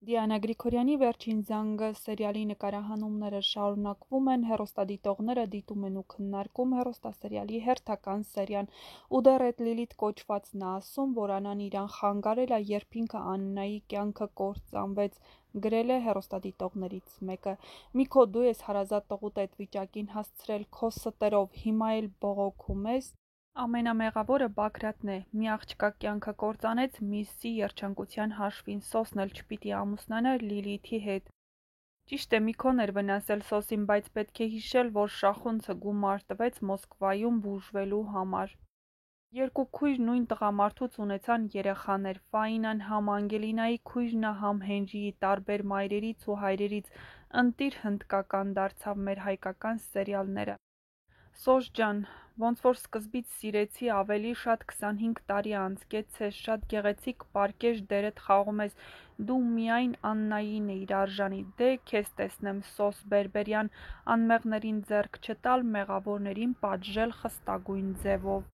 Դիանա Գրիգորյանի «Վերջին զանգը» սերիալի նկարահանումները շարունակվում են, հեռուստադիտողները դիտում են ու քննարկում հեռուստասերիալի հերթական սերիան, ու դեռ էդ Լիլիթ կոչվածն ա ասում, որ Անան իրան խանգարել ա, երբ ինքը Աննայի կյանքը կործանվեց, գրել է հեռուստադիտողներից մեկը։ Միքո, դու ես հարազատ տղուդ էդ վիճակին հասցրել քո ստերով, հիմա էլ բողոքում ես։ Ամենամեղավորը Բագրատն է, մի աղջկա կյանքը կործանեց Միսսի երջանկության հաշվին, Սոսն էլ չպիտի ամուսնանար Լիլիթի հետ։ Ճիշտ է, Միքոն էր վնասել Սոսին, բայց պետք է հիշել, որ Շախունցը գումար տվեց Մոսկվայում բուժվելու համար։ Երկու քույր նույն տղամարդուց ունեցան երեխաներ, Ֆաինան համ Անգելինայի քույրն ա, համ Հենրիի, տարբեր մայրերից ու հայրերից, ընտիր հնդկական դարձավ մեր հայկական սերիալները։ Սոս ջան, ոնց որ սկզբից սիրեցի ավելի շատ 25 տարի անցկեց ես, շատ գեղեցիկ պարկեշ դերդ խաղում ես, դու միայն Աննային էիր արժանի, դե քեզ տեսնեմ Սոս Բերբերյան, անմեղներին ձեռք չտալ, մեղավորներին պատժել խստագույն ձևով։